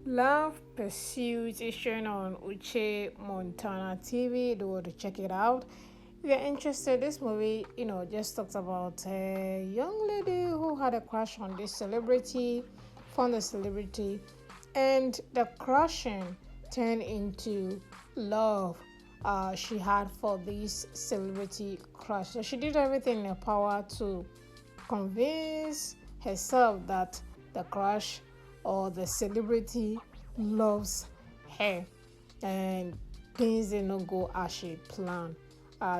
Love Pursuit is shown on Uche Montana TV. Do want to check it out. If you're interested, this movie, just talks about a young lady who had a crush on this celebrity, found the celebrity, and the crushing turned into love she had for this celebrity crush. So she did everything in her power to convince herself that the crush or the celebrity loves her, and things did not go as she planned,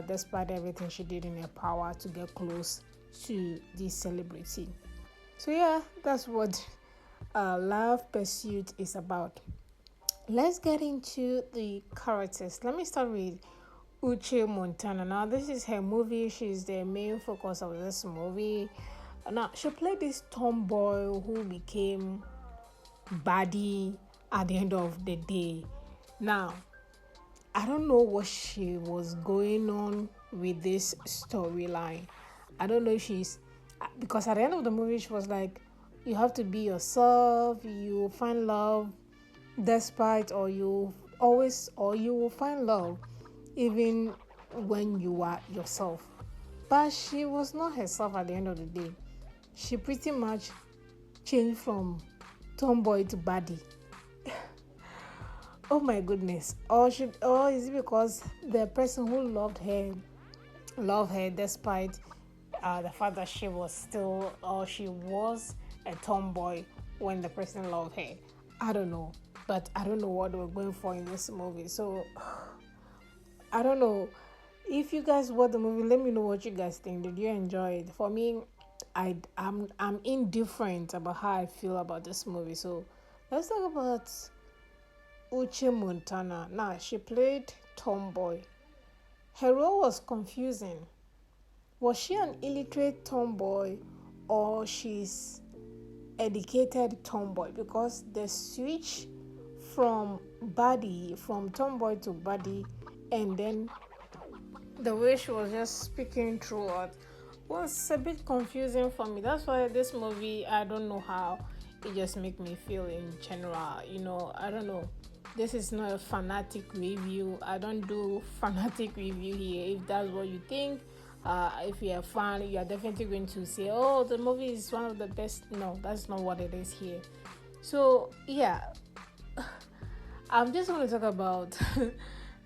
despite everything she did in her power to get close to this celebrity. So yeah, that's what Love Pursuit is about. Let's get into the characters. Let me start with Uche Montana. Now, this is her movie. She's the main focus of this movie. Now, she played this tomboy who became baddie at the end of the day. Now, I don't know what she was going on with this storyline. I don't know if she's, because at the end of the movie she was like, you have to be yourself, you will find love despite, or you will find love even when you are yourself. But she was not herself at the end of the day. She pretty much changed from tomboy to baddie. Oh my goodness. Or is it because the person who loved her despite the fact that she was a tomboy when the person loved her? I don't know. But I don't know what we're going for in this movie. So I don't know. If you guys watch the movie, let me know what you guys think. Did you enjoy it? For me, I'm indifferent about how I feel about this movie. So let's talk about Uche Montana. Now, she played tomboy. Her role was confusing. Was she an illiterate tomboy or she's educated tomboy? Because the switch from tomboy to baddie, and then the way she was just speaking throughout was a bit confusing for me. That's why this movie, I don't know how it just make me feel in general. I don't know. This is not a fanatic review. I don't do fanatic review here. If that's what you think, if you're a fan, you are definitely going to say, oh, the movie is one of the best. No, that's not what it is here. So yeah, I'm just going to talk about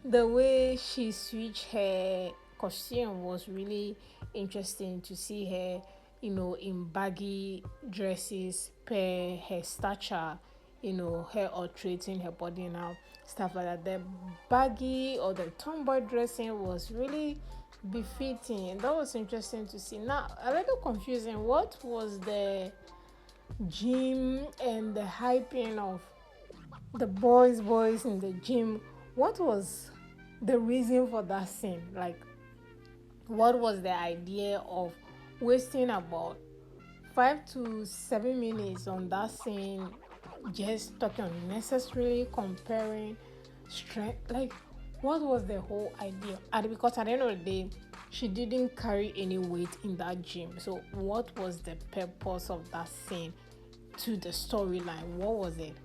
the way she switched her costume. Was really interesting to see her, in baggy dresses per her stature, her altering her body now, stuff like that. The baggy or the tomboy dressing was really befitting, and that was interesting to see. Now, a little confusing. What was the gym and the hyping of the boys in the gym? What was the reason for that scene? Like, what was the idea of wasting about 5 to 7 minutes on that scene, just talking unnecessarily, comparing strength? Like, what was the whole idea? And because at the end of the day, she didn't carry any weight in that gym. So what was the purpose of that scene to the storyline? What was it?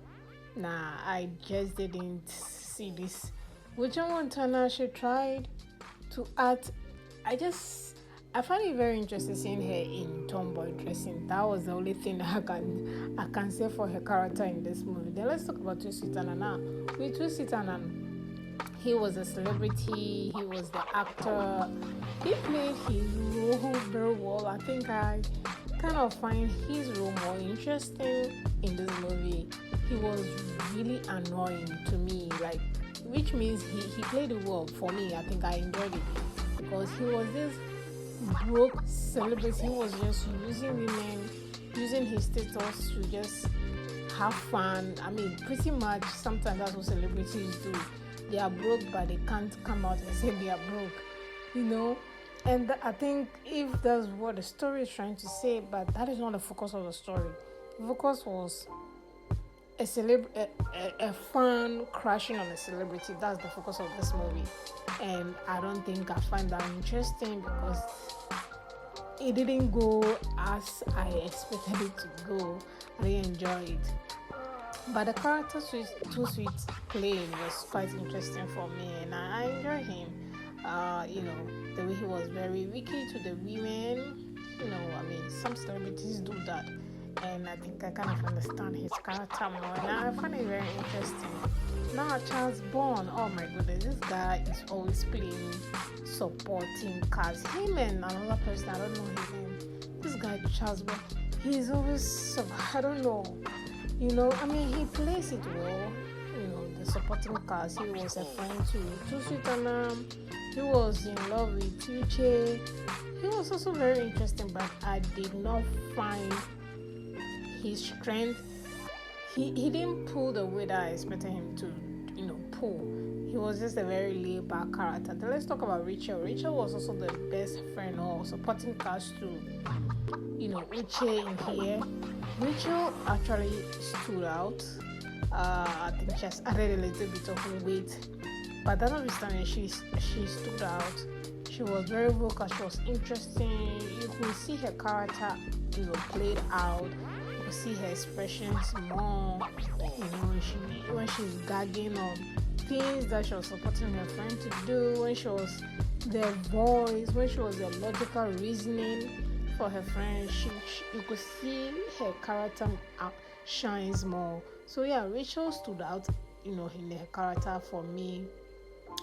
Nah, I just didn't see this. Uch Montana, she tried to act. I find it very interesting seeing her in tomboy dressing. That was the only thing that I can say for her character in this movie. Then let's talk about Toosweet now. With Toosweet, he was a celebrity. He was the actor. He played his role very well. I think I kind of find his role more interesting in this movie. He was really annoying to me, like, which means he played it well for me. I think I enjoyed it because he was this broke celebrity. He was just using women, using his status to just have fun. I mean, pretty much sometimes that's what celebrities do. They are broke, but they can't come out and say they are broke. And I think if that's what the story is trying to say, but that is not the focus of the story. The focus was a fan crashing on a celebrity. That's the focus of this movie, and I don't think I find that interesting because it didn't go as I expected it to go. I didn't enjoy it. But the character Toosweet played was quite interesting for me, and I enjoy him. The way he was very wicked to the women. Some celebrities do that, and I think I kind of understand his character more, and I find it very interesting. Now, Charles Bond, oh my goodness, this guy is always playing supporting cast. Him and another person, I don't know his name. This guy, Charles Bond, he's always, I don't know. He plays it well. The supporting cast. He was a friend to Toosweet Annan. He was in love with Uche. He was also very interesting, but I did not find his strength. He didn't pull the way that I expected him to, pull. He was just a very laid back character. Then let's talk about Rachel. Rachel was also the best friend or supporting cast to, Uche in here. Rachel actually stood out. I think she has added a little bit of weight, but that notwithstanding, she stood out. She was very vocal. She was interesting. You could see her character, played out. You could see her expressions more. When she's gagging on things that she was supporting her friend to do. When she was their voice. When she was their logical reasoning for her friend. You could see her character shines more. So yeah, Rachel stood out, in her character for me,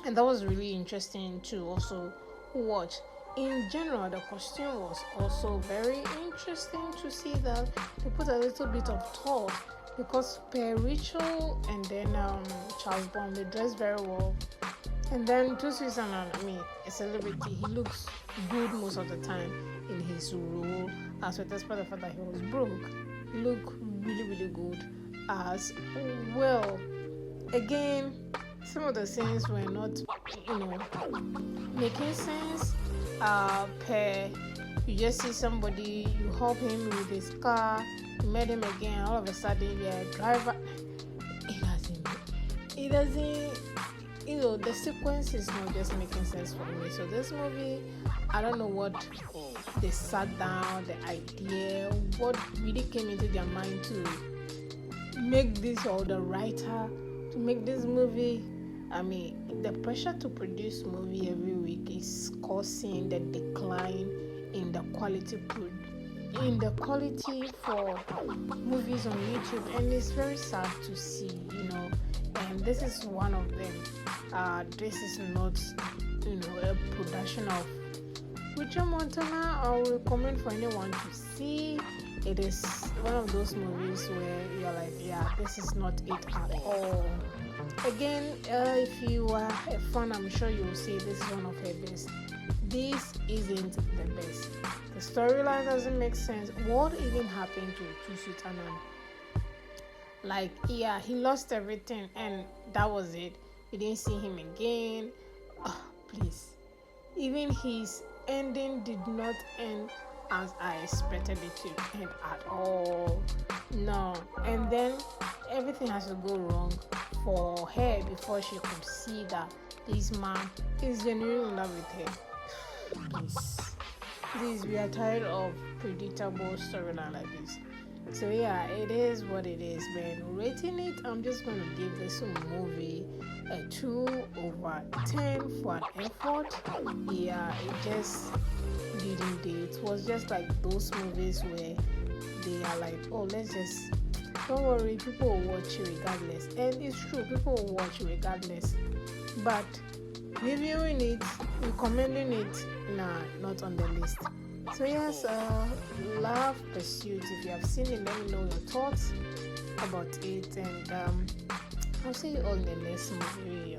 and that was really interesting to also watch. In general, the costume was also very interesting to see that they put a little bit of thought, because per Rachel and then Charles Bond, they dressed very well. And then Toosweet Annan, a celebrity, he looks good most of the time in his role, as well, despite the fact that he was broke. He looked really, really good as well. Again, some of the scenes were not, making sense. You just see somebody, you help him with his car, you met him again, all of a sudden you're a driver. It doesn't, the sequence is not just making sense for me. So this movie, I don't know what they sat down, the idea, what really came into their mind to make this, or the writer to make this movie. The pressure to produce movie every week is causing the decline in the quality for movies on YouTube, and it's very sad to see, and this is one of them. This is not, a production of Uch Montana. I will recommend for anyone to see. It is one of those movies where you're like, yeah, this is not it at all. Again, if you are a fan, I'm sure you will say this is one of her best. This isn't the best. The storyline doesn't make sense. What even happened to Toosweet Annan? Like, yeah, he lost everything and that was it. We didn't see him again. Please. Even his ending did not end as I expected it to end at all. No. And then everything has to go wrong for her before she could see that this man is genuinely in love with her. Please, we are tired of predictable storyline like this. So yeah, it is what it is, man. Rating it, I'm just going to give this movie a 2/10 for an effort. Yeah, it just didn't do. It was just like those movies where they are like, oh, don't worry, people will watch you regardless. And it's true, people will watch you regardless. But reviewing it, recommending it, not on the list. So yes, Love Pursuit. If you have seen it, let me know your thoughts about it, and I'll see you all in the next movie.